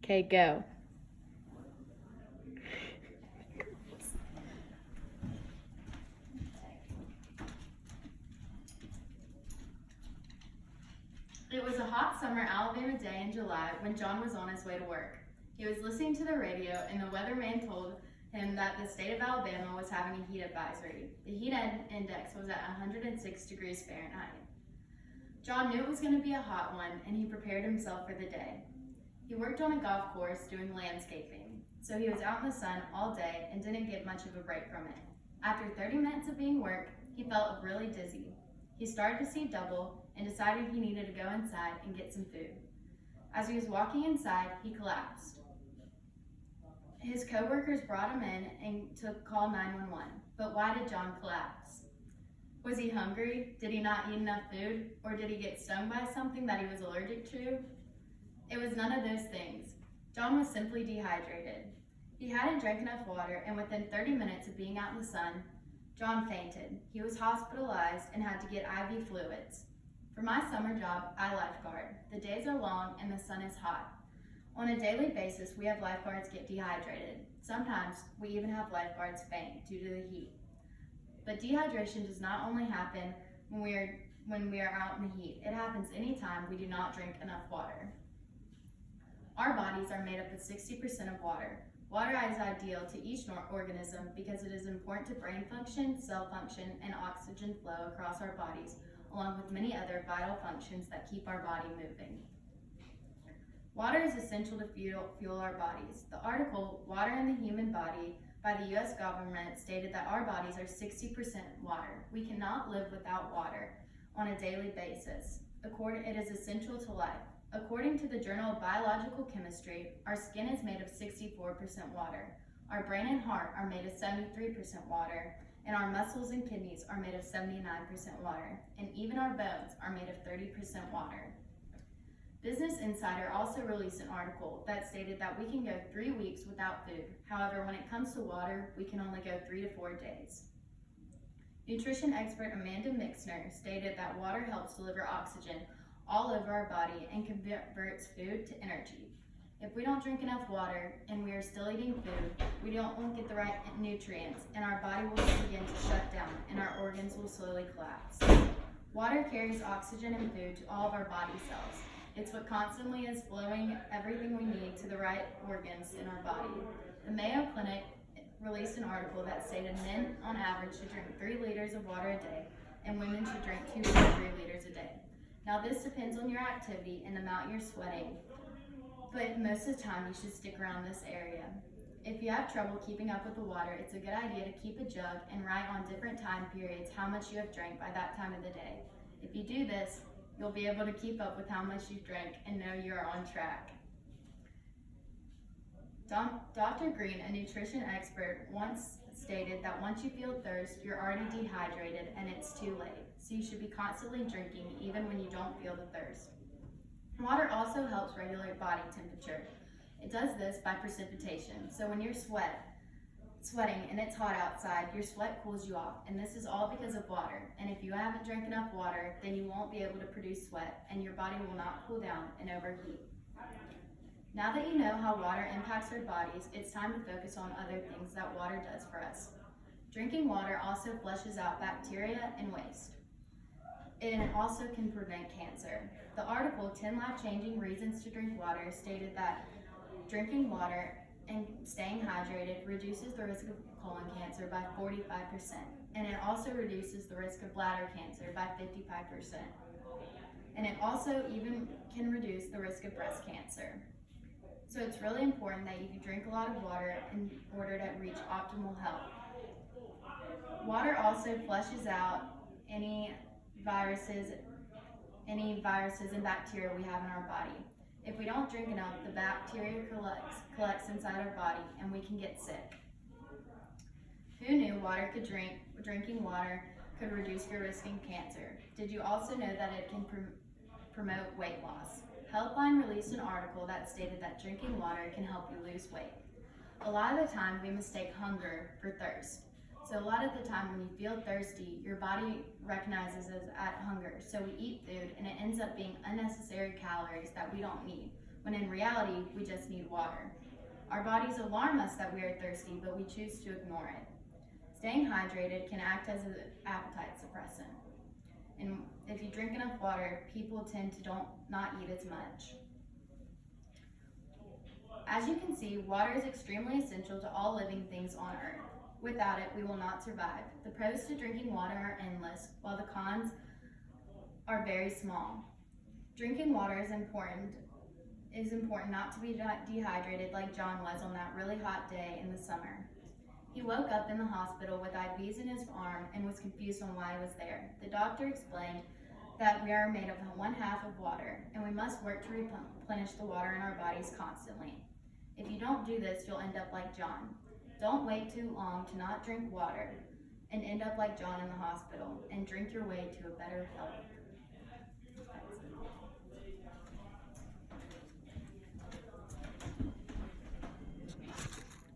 Okay, go. It was a hot summer Alabama day in July when John was on his way to work. He was listening to the radio and the weatherman told him that the state of Alabama was having a heat advisory. The heat index was at 106 degrees Fahrenheit. John knew it was going to be a hot one and he prepared himself for the day. He worked on a golf course doing landscaping, so he was out in the sun all day and didn't get much of a break from it. After 30 minutes of being work, he felt really dizzy. He started to see double and decided he needed to go inside and get some food. As he was walking inside, he collapsed. His coworkers brought him in and to call 911. But why did John collapse? Was he hungry? Did he not eat enough food? Or did he get stung by something that he was allergic to? It was none of those things. John was simply dehydrated. He hadn't drank enough water, and within 30 minutes of being out in the sun, John fainted. He was hospitalized and had to get IV fluids. For my summer job, I lifeguard. The days are long and the sun is hot. On a daily basis, we have lifeguards get dehydrated. Sometimes we even have lifeguards faint due to the heat. But dehydration does not only happen when we are out in the heat. It happens anytime we do not drink enough water. Our bodies are made up of 60% of water. Water is ideal to each organism because it is important to brain function, cell function, and oxygen flow across our bodies, along with many other vital functions that keep our body moving. Water is essential to fuel our bodies. The article, Water in the Human Body, by the U.S. government stated that our bodies are 60% water. We cannot live without water on a daily basis. It is essential to life. According to the Journal of Biological Chemistry, our skin is made of 64% water. Our brain and heart are made of 73% water, and our muscles and kidneys are made of 79% water, and even our bones are made of 30% water. Business Insider also released an article that stated that we can go 3 weeks without food. However, when it comes to water, we can only go 3 to 4 days. Nutrition expert Amanda Mixner stated that water helps deliver oxygen all over our body and converts food to energy. If we don't drink enough water and we are still eating food, we won't get the right nutrients and our body will begin to shut down and our organs will slowly collapse. Water carries oxygen and food to all of our body cells. It's what constantly is flowing everything we need to the right organs in our body. The Mayo Clinic released an article that stated men on average should drink 3 liters of water a day and women should drink 2 to 3 liters a day. Now this depends on your activity and the amount you're sweating, but most of the time you should stick around this area. If you have trouble keeping up with the water, it's a good idea to keep a jug and write on different time periods how much you have drank by that time of the day. If you do this, you'll be able to keep up with how much you've drank and know you're on track. Dr. Green, a nutrition expert, once stated that once you feel thirst, you're already dehydrated and it's too late. So you should be constantly drinking even when you don't feel the thirst. Water also helps regulate body temperature. It does this by precipitation. So when you're sweating and it's hot outside, your sweat cools you off, and this is all because of water. And if you haven't drank enough water, then you won't be able to produce sweat and your body will not cool down and overheat. Now that you know how water impacts our bodies, it's time to focus on other things that water does for us. Drinking water also flushes out bacteria and waste. And it also can prevent cancer. The article, 10 Life-Changing Reasons to Drink Water, stated that drinking water and staying hydrated reduces the risk of colon cancer by 45%, and it also reduces the risk of bladder cancer by 55%. And it also even can reduce the risk of breast cancer. So it's really important that you drink a lot of water in order to reach optimal health. Water also flushes out any viruses and bacteria we have in our body. If we don't drink enough, the bacteria collects inside our body and we can get sick. Who knew drinking water could reduce your risk in cancer? Did you also know that it can promote weight loss? Healthline released an article that stated that drinking water can help you lose weight. A lot of the time we mistake hunger for thirst. So a lot of the time when you feel thirsty, your body recognizes as at hunger. So we eat food and it ends up being unnecessary calories that we don't need. when in reality, we just need water. Our bodies alarm us that we are thirsty, but we choose to ignore it. Staying hydrated can act as an appetite suppressant. And if you drink enough water, people tend to not eat as much. As you can see, water is extremely essential to all living things on Earth. Without it, we will not survive. The pros to drinking water are endless, while the cons are very small. Drinking water is important not to be dehydrated like John was on that really hot day in the summer. He woke up in the hospital with IVs in his arm and was confused on why he was there. The doctor explained that we are made of 1/2 of water, and we must work to replenish the water in our bodies constantly. If you don't do this, you'll end up like John. Don't wait too long to not drink water and end up like John in the hospital, and drink your way to a better health.